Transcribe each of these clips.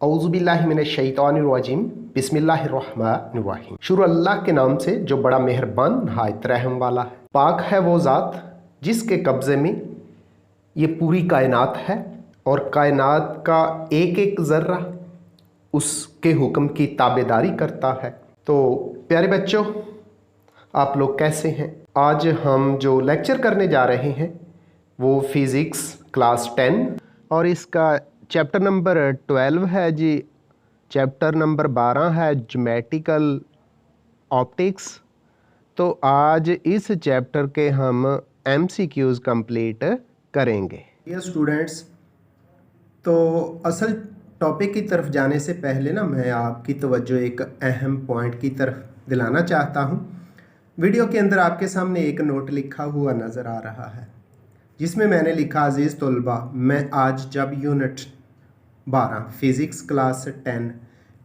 औज़ुबिल्लाहिमिनश्शैतानिर्रजीम बिस्मिल्लाहिर्रहमानिर्रहीम। शुरू अल्लाह के नाम से जो बड़ा मेहरबान नहायत रहम वाला है। पाक है वो ज़ात जिसके कब्ज़े में ये पूरी कायनात है और कायनात का एक एक ज़र्रा उसके हुक्म की ताबेदारी करता है। तो प्यारे बच्चों, आप लोग कैसे हैं? आज हम जो लेक्चर करने जा रहे हैं वो फ़िज़िक्स क्लास 10 और इसका चैप्टर नंबर 12 है जी। चैप्टर नंबर 12 है ज्योमेट्रिकल ऑप्टिक्स। तो आज इस चैप्टर के हम MCQs कंप्लीट करेंगे। डियर स्टूडेंट्स, तो असल टॉपिक की तरफ जाने से पहले ना मैं आपकी तवज्जो एक अहम पॉइंट की तरफ दिलाना चाहता हूँ। वीडियो के अंदर आपके सामने एक नोट लिखा हुआ नज़र आ रहा है जिसमें मैंने लिखा, अजीज़ तलबा, मैं आज जब unit 12 physics class 10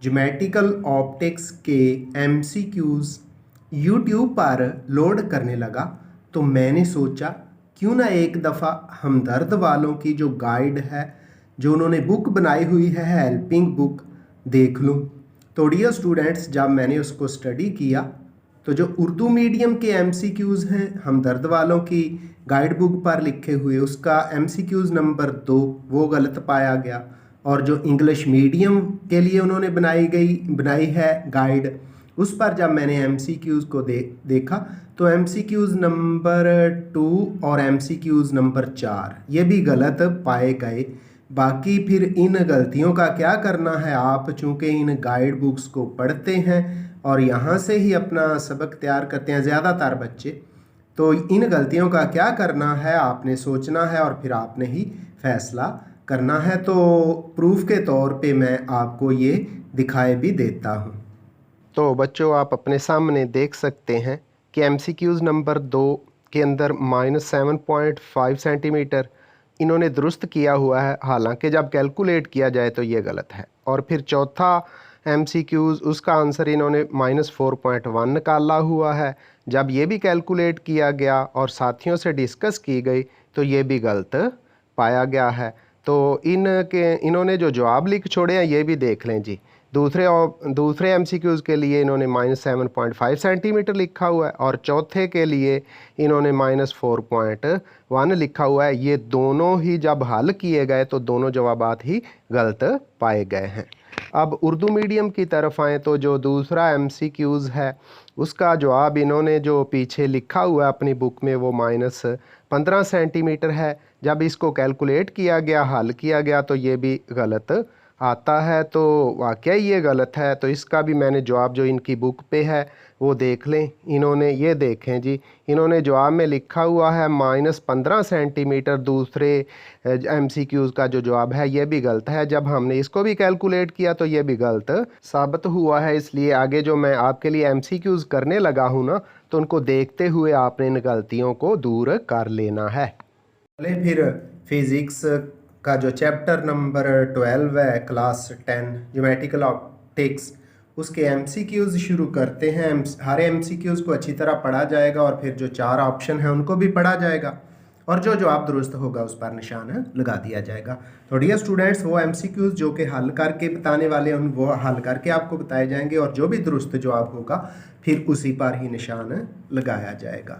geometrical optics के MCQs यूट्यूब पर लोड करने लगा तो मैंने सोचा क्यों ना एक दफ़ा हमदर्द वालों की जो गाइड है, जो उन्होंने बुक बनाई हुई है, हेल्पिंग बुक, देख लूँ। तो डियर स्टूडेंट्स, जब मैंने उसको स्टडी किया तो जो उर्दू मीडियम के MCQs हैं हमदर्द वालों की गाइड बुक पर लिखे हुए, उसका MCQs नंबर 2 वो गलत पाया गया। और जो इंग्लिश मीडियम के लिए उन्होंने बनाई है गाइड, उस पर जब मैंने MCQs को देखा तो MCQs नंबर 2 और MCQs नंबर 4 ये भी गलत पाए गए। बाकी फिर इन गलतियों का क्या करना है, आप चूँकि इन गाइड बुक्स को पढ़ते हैं और यहाँ से ही अपना सबक तैयार करते हैं ज़्यादातर बच्चे, तो इन गलतियों का क्या करना है आपने सोचना है और फिर आपने ही फैसला करना है। तो प्रूफ के तौर पे मैं आपको ये दिखाए भी देता हूँ। तो बच्चों, आप अपने सामने देख सकते हैं कि MCQs नंबर 2 के अंदर -7.5 सेंटीमीटर इन्होंने दुरुस्त किया हुआ है, हालांकि जब कैलकुलेट किया जाए तो ये गलत है। और फिर चौथा MCQs, उसका आंसर इन्होंने -4.1 निकाला हुआ है, जब ये भी कैलकुलेट किया गया और साथियों से डिस्कस की गई तो ये भी गलत पाया गया है। तो इन्होंने जो जवाब लिख छोड़े हैं ये भी देख लें जी। दूसरे MCQs के लिए इन्होंने -7.5 सेंटीमीटर लिखा हुआ है और चौथे के लिए इन्होंने -4.1 लिखा हुआ है। ये दोनों ही जब हल किए गए तो दोनों जवाबात ही गलत पाए गए हैं। अब उर्दू मीडियम की तरफ आएँ तो जो दूसरा MCQs है उसका जवाब इन्होंने जो पीछे लिखा हुआ है अपनी बुक में वो -15 सेंटीमीटर है। जब इसको कैलकुलेट किया गया, हल किया गया तो ये भी गलत आता है। तो वाकई ये गलत है। तो इसका भी मैंने जवाब जो इनकी बुक पे है वो देख लें। इन्होंने ये देखें जी, इन्होंने जवाब में लिखा हुआ है -15 सेंटीमीटर। दूसरे MCQs का जो जवाब है ये भी गलत है। जब हमने इसको भी कैलकुलेट किया तो ये भी गलत साबित हुआ है। इसलिए आगे जो मैं आपके लिए MCQs करने लगा हूँ ना, तो उनको देखते हुए आपने इन गलतियों को दूर कर लेना है। चले फिर फिज़िक्स का जो चैप्टर नंबर 12 है क्लास 10 ज्योमेट्रिकल ऑप्टिक्स, उसके MCQs शुरू करते हैं। हर MCQs को अच्छी तरह पढ़ा जाएगा और फिर जो 4 ऑप्शन हैं उनको भी पढ़ा जाएगा और जो जवाब दुरुस्त होगा उस पर निशान लगा दिया जाएगा। तो डियर स्टूडेंट्स, वो MCQs जो कि हल करके बताने वाले हैं वो हल करके आपको बताए जाएंगे और जो भी दुरुस्त जवाब होगा फिर उसी पर ही निशान लगाया जाएगा।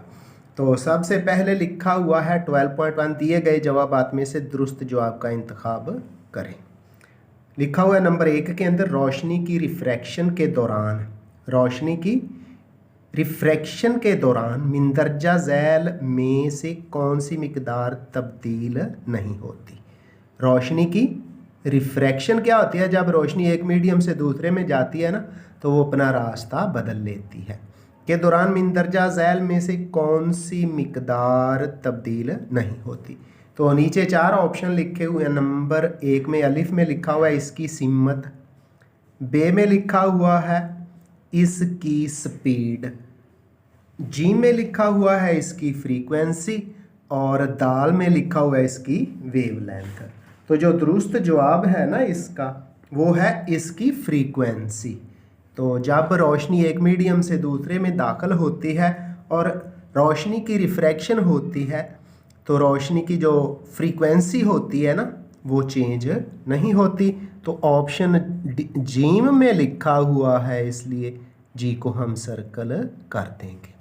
तो सबसे पहले लिखा हुआ है 12.1, दिए गए जवाबात में से दुरुस्त जवाब का इंतखाब करें। लिखा हुआ है नंबर 1 के अंदर, रोशनी की रिफ्रैक्शन के दौरान मंदरजा झैल में से कौन सी मिकदार तब्दील नहीं होती। रोशनी की रिफ्रैक्शन क्या होती है? जब रोशनी एक मीडियम से दूसरे में जाती है ना तो वो अपना रास्ता बदल लेती है। के दौरान मंदरजा झैल में से कौन सी मिकदार तब्दील नहीं होती। तो नीचे 4 ऑप्शन लिखे हुए हैं। नंबर 1 में अलिफ में लिखा हुआ है इसकी सिम्मत, बे में लिखा हुआ है इसकी स्पीड, जी में लिखा हुआ है इसकी फ्रीक्वेंसी और दाल में लिखा हुआ है इसकी वेवलेंथ। तो जो दुरुस्त जवाब है ना इसका वो है इसकी फ्रीक्वेंसी। तो जब रोशनी एक मीडियम से दूसरे में दाखिल होती है और रोशनी की रिफ्रैक्शन होती है तो रोशनी की जो फ्रीक्वेंसी होती है ना वो चेंज नहीं होती। तो ऑप्शन जीम में लिखा हुआ है, इसलिए जी को हम सर्कल कर देंगे।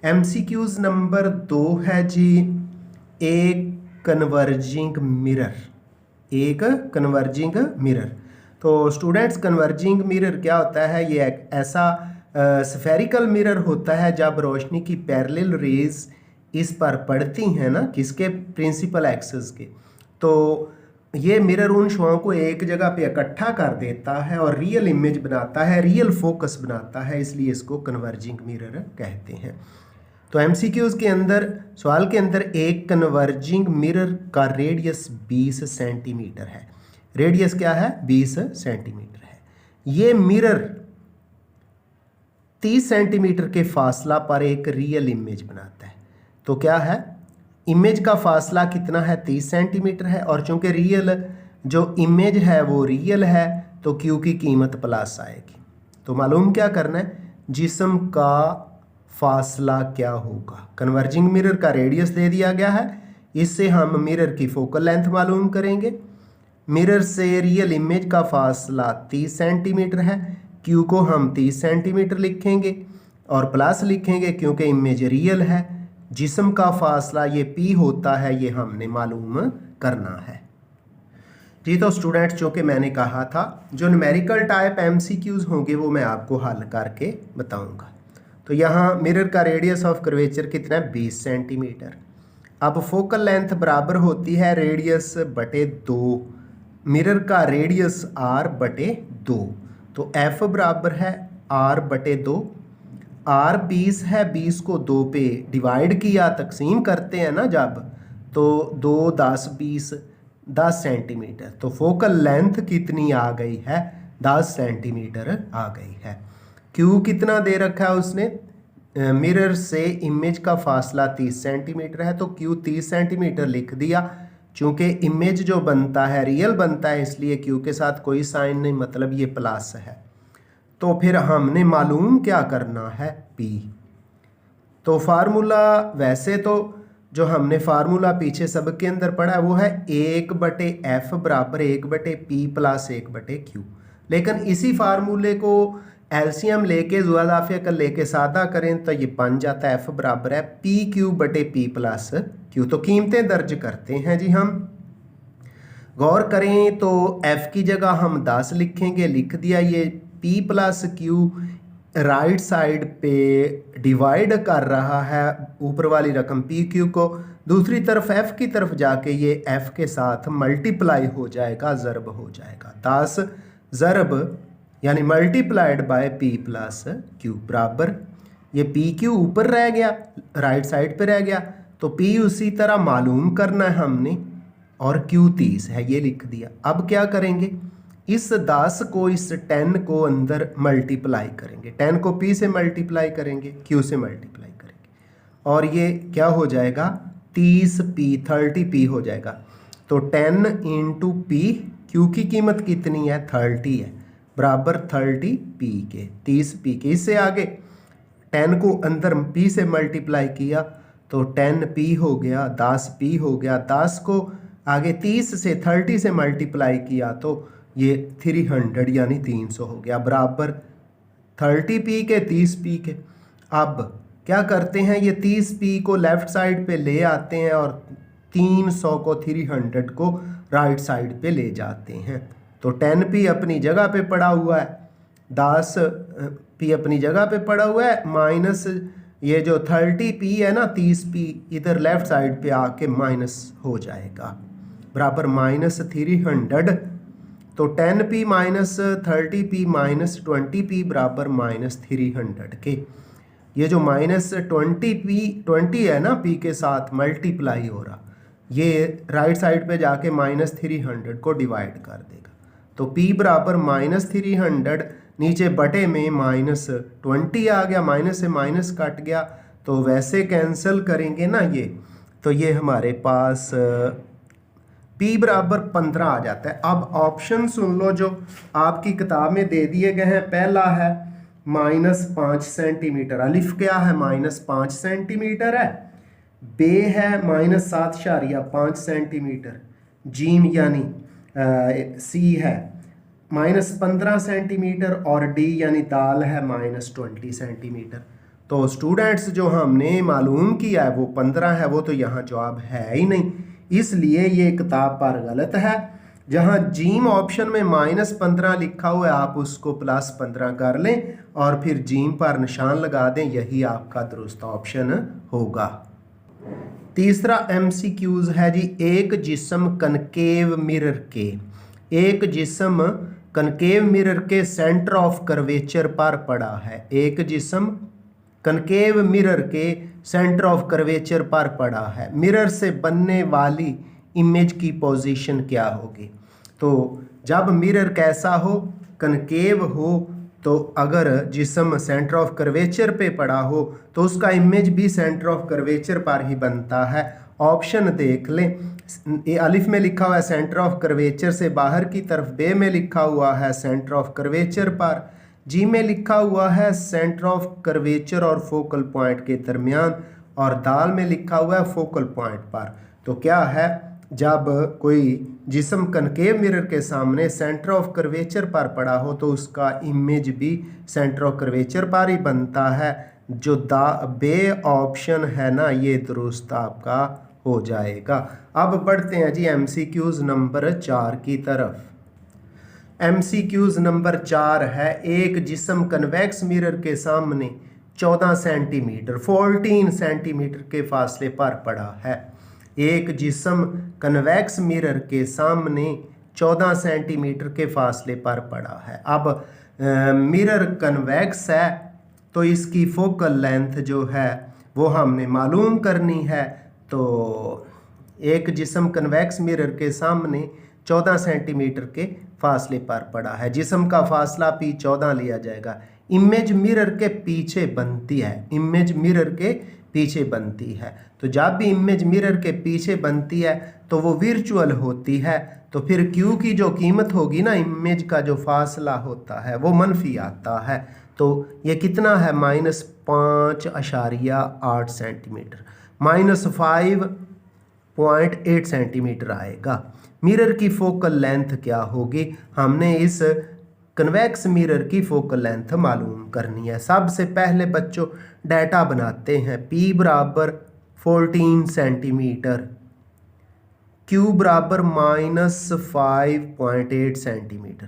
MCQs नंबर 2 है जी, एक कन्वर्जिंग मिरर। एक कन्वर्जिंग मिरर। तो स्टूडेंट्स, कन्वर्जिंग मिरर क्या होता है? ये एक ऐसा स्फेरिकल मिरर होता है जब रोशनी की पैरेलल रेज इस पर पड़ती हैं ना, किसके? प्रिंसिपल एक्सिस के। तो ये मिरर उन शुआओं को एक जगह पे इकट्ठा कर देता है और रियल इमेज बनाता है, रियल फोकस बनाता है, इसलिए इसको कन्वर्जिंग मिरर कहते हैं। तो MCQs के अंदर, सवाल के अंदर, एक कन्वर्जिंग मिरर का रेडियस 20 सेंटीमीटर है। रेडियस क्या है? 20 सेंटीमीटर है। ये मिरर 30 सेंटीमीटर के फासला पर एक रियल इमेज बनाता है। तो क्या है? इमेज का फासला कितना है? 30 सेंटीमीटर है, और चूंकि रियल जो इमेज है वो रियल है, तो क्यू की कीमत प्लस आएगी। तो मालूम क्या करना है? जिस्म का फासला क्या होगा? कन्वर्जिंग मिरर का रेडियस दे दिया गया है, इससे हम मिरर की फोकल लेंथ मालूम करेंगे। मिरर से रियल इमेज का फासला 30 सेंटीमीटर है, क्यू को हम 30 सेंटीमीटर लिखेंगे और प्लस लिखेंगे क्योंकि इमेज रियल है। जिस्म का फासला ये P होता है, ये हमने मालूम करना है जी। तो स्टूडेंट्स, जो कि मैंने कहा था, जो न्यूमेरिकल टाइप MCQs होंगे वो मैं आपको हल करके बताऊंगा। तो यहाँ मिरर का रेडियस ऑफ कर्वेचर कितना है? 20 सेंटीमीटर। अब फोकल लेंथ बराबर होती है रेडियस बटे 2, मिरर का रेडियस R बटे 2। तो F बराबर है R बटे 2। R 20 है, 20 को 2 पे डिवाइड किया, तकसीम करते हैं ना जब, तो 2 10 20 10 सेंटीमीटर। तो फोकल लेंथ कितनी आ गई है? 10 सेंटीमीटर आ गई है। क्यू कितना दे रखा है उसने? मिरर से इमेज का फासला 30 सेंटीमीटर है, तो क्यू 30 सेंटीमीटर लिख दिया। चूंकि इमेज जो बनता है रियल बनता है, इसलिए क्यू के साथ कोई साइन नहीं, मतलब ये प्लस है। तो फिर हमने मालूम क्या करना है? P। तो फार्मूला, वैसे तो जो हमने फार्मूला पीछे सबके अंदर पढ़ा है वो है 1/F बराबर 1/P प्लस 1/Q। लेकिन इसी फार्मूले को एलसीएम लेके, ज़ुआदाफिया लेके सादा करें तो ये बन जाता है F बराबर है PQ/P प्लस Q। तो कीमतें दर्ज करते हैं जी हम। गौर करें तो F की जगह हम 10 लिखेंगे, लिख दिया। ये P plus Q right side पे डिवाइड कर रहा है ऊपर वाली रकम PQ को, दूसरी तरफ F की तरफ जाके ये F के साथ मल्टीप्लाई हो जाएगा, ज़रब हो जाएगा। 10 ज़रब यानी multiplied by P plus Q बराबर, ये PQ ऊपर रह गया, राइट साइड पे रह गया, तो P उसी तरह मालूम करना है हमने, और Q 30 है, ये लिख दिया। अब क्या करेंगे? इस 10 को, इस 10 को अंदर मल्टीप्लाई करेंगे, 10 को P से मल्टीप्लाई करेंगे, Q से मल्टीप्लाई करेंगे, और ये क्या हो जाएगा? 30P 30P हो जाएगा। तो 10 इंटू P, Q की कीमत कितनी है? 30 है, बराबर 30P के, 30P के। इससे आगे 10 को अंदर P से मल्टीप्लाई किया तो 10P हो गया, 10P हो गया। 10 को आगे 30 से 30 से मल्टीप्लाई किया तो ये 300 यानी 300 हो गया, बराबर 30P के 30P के। अब क्या करते हैं? ये 30P को लेफ्ट साइड पे ले आते हैं और 300 को, 300 को राइट साइड पे ले जाते हैं। तो 10P अपनी जगह पे पड़ा हुआ है, 10P अपनी जगह पे पड़ा हुआ है, माइनस ये जो 30P है ना, 30P इधर लेफ्ट साइड पे आके माइनस हो जाएगा, बराबर -300। तो 10P minus 30P minus 20P बराबर -300 के। ये जो -20 है ना, P के साथ मल्टीप्लाई हो रहा, ये राइट साइड पे जाके -300 को डिवाइड कर देगा। तो P बराबर -300, नीचे बटे में -20 आ गया, माइनस से माइनस कट गया, तो वैसे कैंसिल करेंगे ना ये, तो ये हमारे पास P बराबर 15 आ जाता है। अब ऑप्शन सुन लो जो आपकी किताब में दे दिए गए हैं। पहला है -5 सेंटीमीटर, अलिफ क्या है? -5 सेंटीमीटर है। बे है -7.5 सेंटीमीटर, जीम यानी सी है -15 सेंटीमीटर और डी यानी दाल है -20 सेंटीमीटर। तो स्टूडेंट्स जो हमने मालूम किया है वो 15 है, वो तो यहाँ जवाब है ही नहीं, इसलिए ये किताब पर गलत है। जहाँ जीम ऑप्शन में -15 लिखा हुआ है आप उसको +15 कर लें और फिर जीम पर निशान लगा दें, यही आपका दुरुस्त ऑप्शन होगा। तीसरा MCQs है जी, एक जिस्म कनकेव मिरर के सेंटर ऑफ कर्वेचर पर पड़ा है। एक जिस्म कनकेव मिरर के सेंटर ऑफ कर्वेचर पर पड़ा है, मिरर से बनने वाली इमेज की पोजीशन क्या होगी? तो जब मिरर कैसा हो, कनकेव हो, तो अगर जिस्म सेंटर ऑफ कर्वेचर पे पड़ा हो तो उसका इमेज भी सेंटर ऑफ कर्वेचर पर ही बनता है। ऑप्शन देख लें, ए अलिफ में लिखा हुआ है सेंटर ऑफ कर्वेचर से बाहर की तरफ, बे में लिखा हुआ है सेंटर ऑफ कर्वेचर पर, जी में लिखा हुआ है सेंटर ऑफ कर्वेचर और फोकल पॉइंट के दरमियान, और दाल में लिखा हुआ है फोकल पॉइंट पर। तो क्या है, जब कोई जिस्म कनकेव मिरर के सामने सेंटर ऑफ कर्वेचर पर पड़ा हो तो उसका इमेज भी सेंटर ऑफ कर्वेचर पर ही बनता है। जो बे ऑप्शन है ना, ये दुरुस्त आपका हो जाएगा। अब बढ़ते हैं जी MCQs नंबर 4 की तरफ। MCQs नंबर 4 है, एक जिस्म कन्वेक्स मिरर के सामने 14 सेंटीमीटर के फासले पर पड़ा है। एक जिस्म कन्वेक्स मिरर के सामने 14 सेंटीमीटर के फासले पर पड़ा है। अब मिरर कन्वेक्स है तो इसकी फोकल लेंथ जो है वो हमने मालूम करनी है। तो एक जिस्म कन्वेक्स मिरर के सामने 14 सेंटीमीटर के फासले पर पड़ा है, जिस्म का फासला P14 लिया जाएगा। इमेज मिरर के पीछे बनती है, इमेज मिरर के पीछे बनती है। तो जब भी इमेज मिरर के पीछे बनती है तो वो वर्चुअल होती है, तो फिर Q की जो कीमत होगी ना, इमेज का जो फासला होता है वो मनफी आता है। तो ये कितना है, -5.8 सेंटीमीटर, -5.8 सेंटीमीटर आएगा। मिरर की फोकल लेंथ क्या होगी, हमने इस कन्वेक्स मिरर की फोकल लेंथ मालूम करनी है। सबसे पहले बच्चों डाटा बनाते हैं, P बराबर 14 सेंटीमीटर, Q बराबर -5.8 सेंटीमीटर,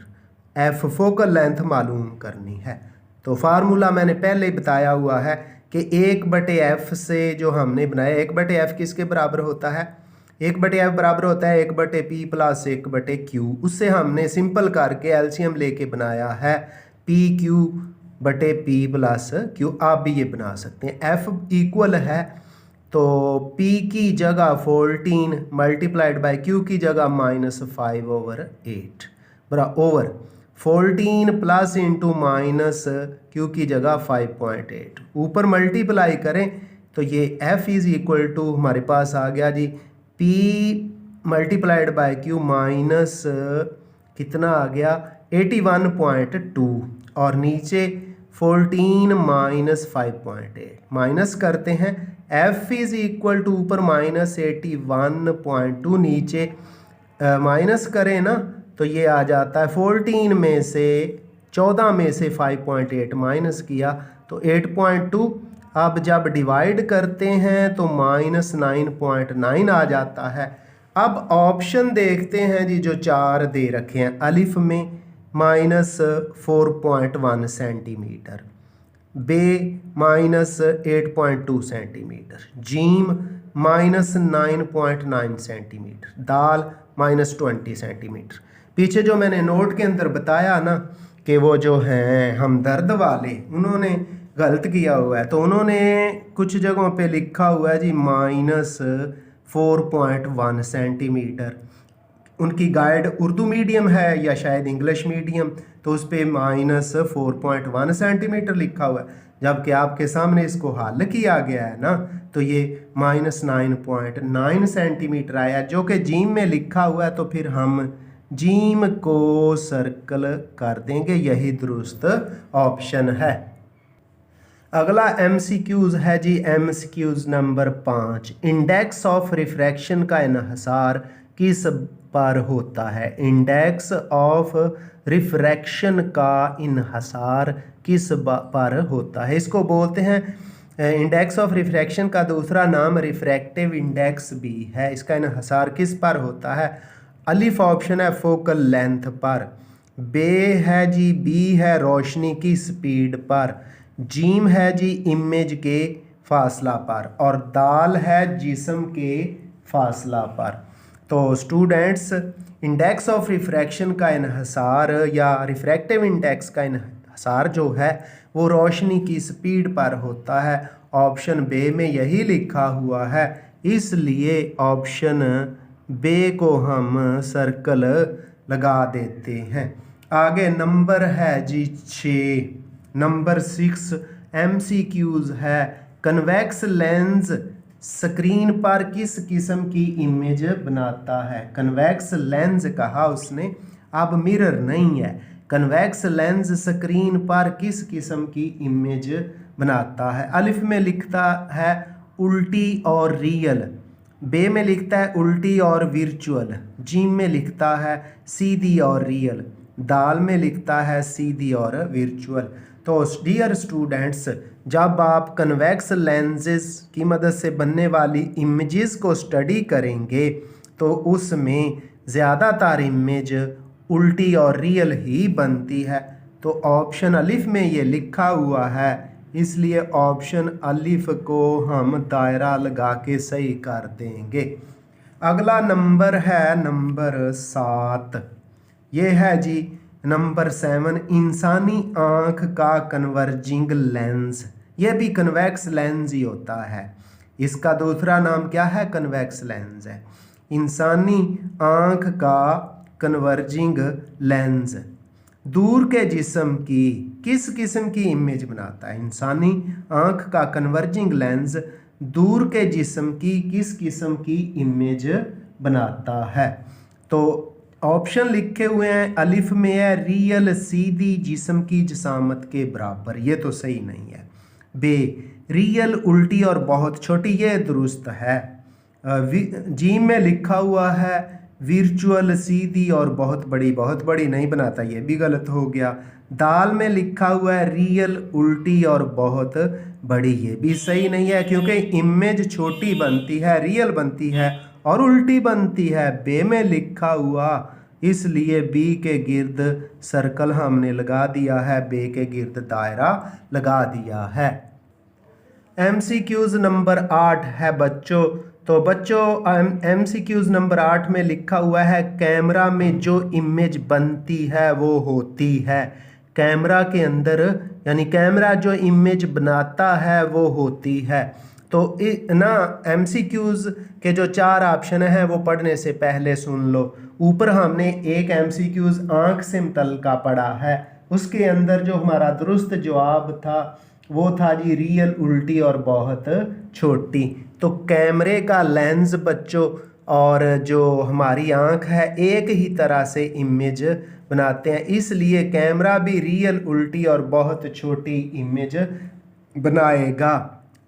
F फोकल लेंथ मालूम करनी है। तो फार्मूला मैंने पहले ही बताया हुआ है कि 1/f से जो हमने बनाया, 1/f किसके बराबर होता है, 1/f बराबर होता है 1/p + 1/q। उससे हमने सिंपल करके एलसीएम लेके बनाया है PQ/P + Q। आप भी ये बना सकते हैं। F इक्वल है तो P की जगह 14 × Q की जगह -5/8 over 14 plus into minus Q की जगह 5.8 ऊपर मल्टीप्लाई करें तो ये F = हमारे पास आ गया जी P × Q माइनस कितना आ गया 81.2 और नीचे 14 - 5.8 माइनस करते हैं। F = ऊपर -81.2 नीचे माइनस करें ना तो ये आ जाता है 14 में से 14 में से 5.8 माइनस किया तो 8.2। अब जब डिवाइड करते हैं तो -9.9 आ जाता है। अब ऑप्शन देखते हैं जी जो 4 दे रखे हैं। अलिफ में -4.1 सेंटीमीटर, बे -8.2 सेंटीमीटर, जीम -9.9 सेंटीमीटर, दाल -20 सेंटीमीटर। पीछे जो मैंने नोट के अंदर बताया ना कि वो जो हैं हमदर्द वाले उन्होंने गलत किया हुआ है, तो उन्होंने कुछ जगहों पे लिखा हुआ है जी -4.1 सेंटीमीटर। उनकी गाइड उर्दू मीडियम है या शायद इंग्लिश मीडियम, तो उस पर -4.1 सेंटीमीटर लिखा हुआ है, जबकि आपके सामने इसको हल किया गया है ना तो ये -9.9 सेंटीमीटर आया जो कि जीम में लिखा हुआ है। तो फिर हम जीम को सर्कल कर देंगे, यही दुरुस्त ऑप्शन है। अगला MCQs है जी MCQs number 5। Index of refraction का इन्हिसार किस पर होता है? इंडेक्स ऑफ रिफ्रैक्शन का इन्हसार किस पर होता है? इसको बोलते हैं इंडेक्स ऑफ रिफ्रैक्शन का दूसरा नाम रिफ्रैक्टिव इंडेक्स भी है। इसका इन्हसार किस पर होता है? अलिफ ऑप्शन है फोकल लेंथ पर, बे है जी बी है रोशनी की स्पीड पर, जीम है जी इमेज के फासला पर, और दाल है जिस्म के फासला पर। तो स्टूडेंट्स, इंडेक्स ऑफ रिफ्रैक्शन का इन्हसार या रिफ्रैक्टिव इंडेक्स का इन्हसार जो है वो रोशनी की स्पीड पर होता है। ऑप्शन बे में यही लिखा हुआ है, इसलिए ऑप्शन बे को हम सर्कल लगा देते हैं। आगे नंबर है जी 6, नंबर 6 MCQs है। कन्वेक्स लेंस स्क्रीन पर किस किस्म की इमेज बनाता है? कन्वेक्स लेंस कहा उसने, अब मिरर नहीं है। कन्वेक्स लेंस स्क्रीन पर किस किस्म की इमेज बनाता है? अलिफ में लिखता है उल्टी और रियल, बे में लिखता है उल्टी और विर्चुअल, जीम में लिखता है सीधी और रियल, दाल में लिखता है सीधी और विर्चुअल। तो डियर स्टूडेंट्स, जब आप कन्वेक्स लेंसेज की मदद से बनने वाली इमेजेस को स्टडी करेंगे तो उसमें ज़्यादातर इमेज उल्टी और रियल ही बनती है। तो ऑप्शन अलिफ में ये लिखा हुआ है, इसलिए ऑप्शन अलिफ को हम दायरा लगा के सही कर देंगे। अगला नंबर है नंबर 7, ये है जी नंबर 7 इंसानी आँख का कन्वर्जिंग लेंस। ये भी कन्वेक्स लेंस ही होता है, इसका दूसरा नाम क्या है? कन्वेक्स लेंस है। इंसानी आँख का कन्वर्जिंग लेंस दूर के जिस्म की किस किस्म की इमेज बनाता है? इंसानी आँख का कन्वर्जिंग लेंस दूर के जिस्म की किस किस्म की इमेज बनाता है? तो ऑप्शन लिखे हुए हैं, अलिफ में है रियल सीधी जिस्म की जिसामत के बराबर, ये तो सही नहीं है। बे रियल उल्टी और बहुत छोटी, ये दुरुस्त है। जीम में लिखा हुआ है विर्चुअल सीधी और बहुत बड़ी नहीं बनाता, ये भी गलत हो गया। दाल में लिखा हुआ है रियल उल्टी और बहुत बड़ी, ये भी सही नहीं है क्योंकि इमेज छोटी बनती है, रियल बनती है और उल्टी बनती है। बे में लिखा हुआ, इसलिए बी के गिर्द सर्कल हमने लगा दिया है, बे के गिर्द दायरा लगा दिया है। MCQs नंबर 8 है बच्चों। तो बच्चों MCQs नंबर 8 में लिखा हुआ है कैमरा में जो इमेज बनती है वो होती है। कैमरा के अंदर यानी कैमरा जो इमेज बनाता है वो होती है। तो ना MCQs के जो 4 ऑप्शन हैं वो पढ़ने से पहले सुन लो। ऊपर हमने एक MCQs आँख से मुतल्लिका पढ़ा है, उसके अंदर जो हमारा दुरुस्त जवाब था वो था जी रियल उल्टी और बहुत छोटी। तो कैमरे का लेंस बच्चों और जो हमारी आँख है एक ही तरह से इमेज बनाते हैं, इसलिए कैमरा भी रियल उल्टी और बहुत छोटी इमेज बनाएगा।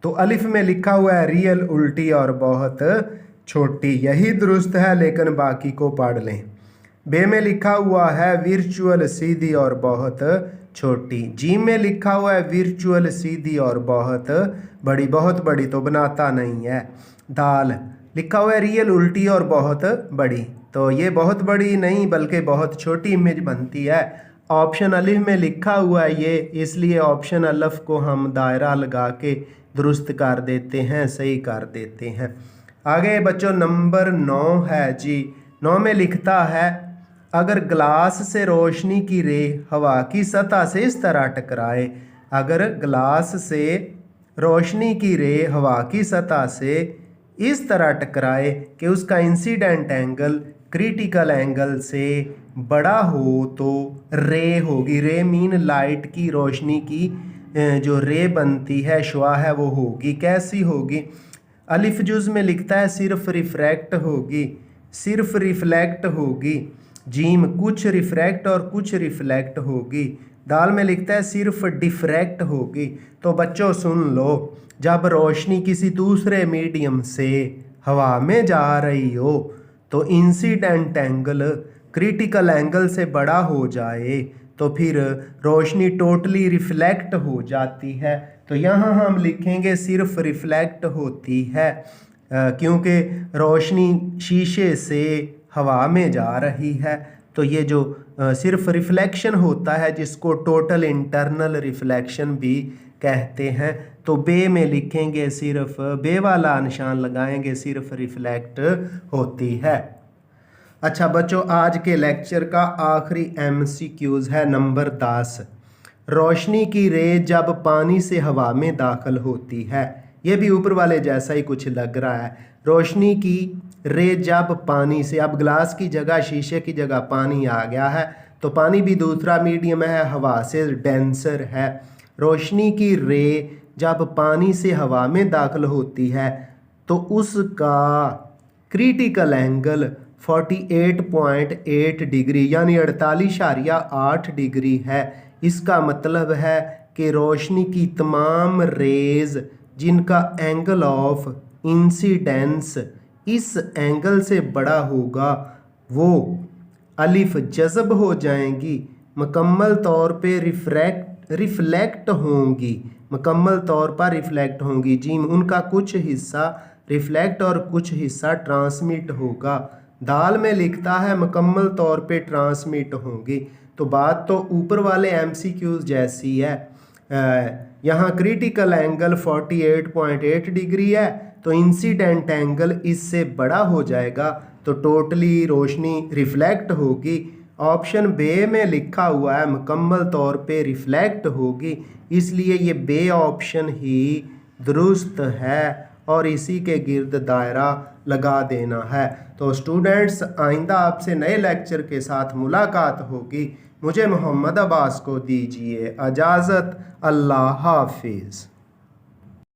तो अलिफ में लिखा हुआ है रियल उल्टी और बहुत छोटी, यही दुरुस्त है, लेकिन बाकी को पढ़ लें। बे में लिखा हुआ है विर्चुअल सीधी और बहुत छोटी। जी में लिखा हुआ है विर्चुअल सीधी और बहुत बड़ी तो बनाता नहीं है। दाल लिखा हुआ है रियल उल्टी और बहुत बड़ी, तो ये बहुत बड़ी नहीं बल्कि बहुत छोटी इमेज बनती है। ऑप्शन अलिफ में लिखा हुआ है ये, इसलिए ऑप्शन अलिफ को हम दायरा लगा के दुरुस्त कर देते हैं, सही कर देते हैं। आगे बच्चों नंबर 9 है जी। 9 में लिखता है अगर ग्लास से रोशनी की रे हवा की सतह से इस तरह टकराए, अगर ग्लास से रोशनी की रे हवा की सतह से इस तरह टकराए कि उसका इंसिडेंट एंगल क्रिटिकल एंगल से बड़ा हो तो रे होगी। रे मीन लाइट की, रोशनी की जो रे बनती है, शुआ है, वो होगी। कैसी होगी? अलिफ जुज में लिखता है सिर्फ रिफ्रैक्ट होगी, सिर्फ रिफ्लेक्ट होगी। जीम कुछ रिफ्रैक्ट और कुछ रिफ्लेक्ट होगी। दाल में लिखता है सिर्फ डिफ्रैक्ट होगी। तो बच्चों सुन लो, जब रोशनी किसी दूसरे मीडियम से हवा में जा रही हो तो इंसिडेंट एंगल क्रिटिकल एंगल से बड़ा हो जाए तो फिर रोशनी टोटली रिफ्लेक्ट हो जाती है। तो यहाँ हम लिखेंगे सिर्फ रिफ्लेक्ट होती है, क्योंकि रोशनी शीशे से हवा में जा रही है। तो ये जो सिर्फ रिफ्लेक्शन होता है जिसको टोटल इंटरनल रिफ्लेक्शन भी कहते हैं। तो बे में लिखेंगे, सिर्फ बे वाला निशान लगाएंगे, सिर्फ रिफ्लेक्ट होती है। अच्छा बच्चों, आज के लेक्चर का आखिरी MCQs है नंबर 10। रोशनी की रे जब पानी से हवा में दाखिल होती है। ये भी ऊपर वाले जैसा ही कुछ लग रहा है। रोशनी की रे जब पानी से, अब ग्लास की जगह शीशे की जगह पानी आ गया है, तो पानी भी दूसरा मीडियम है, हवा से डेंसर है। रोशनी की रे जब पानी से हवा में दाखिल होती है तो उसका क्रिटिकल एंगल 48.8 डिग्री यानी 48.8 डिग्री है। इसका मतलब है कि रोशनी की तमाम रेज जिनका एंगल ऑफ इंसिडेंस इस एंगल से बड़ा होगा वो अलिफ जज़ब हो जाएंगी, मुकम्मल तौर पे रिफ्लेक्ट होंगी, मुकम्मल तौर पर रिफ्लेक्ट होंगी। जीम उनका कुछ हिस्सा रिफ्लेक्ट और कुछ हिस्सा ट्रांसमिट होगा। दाल में लिखता है मुकम्मल तौर पे ट्रांसमिट होंगी। तो बात तो ऊपर वाले MCQs जैसी है। यहाँ क्रिटिकल एंगल 48.8 डिग्री है, तो इंसिडेंट एंगल इससे बड़ा हो जाएगा, तो टोटली रोशनी रिफ्लेक्ट होगी। ऑप्शन बे में लिखा हुआ है मुकम्मल तौर पे रिफ्लेक्ट होगी, इसलिए ये बे ऑप्शन ही दुरुस्त है और इसी के गिर्द दायरा लगा देना है। तो स्टूडेंट्स, आइंदा आपसे नए लेक्चर के साथ मुलाकात होगी। मुझे मोहम्मद अब्बास को दीजिए इजाज़त। अल्लाह हाफिज़।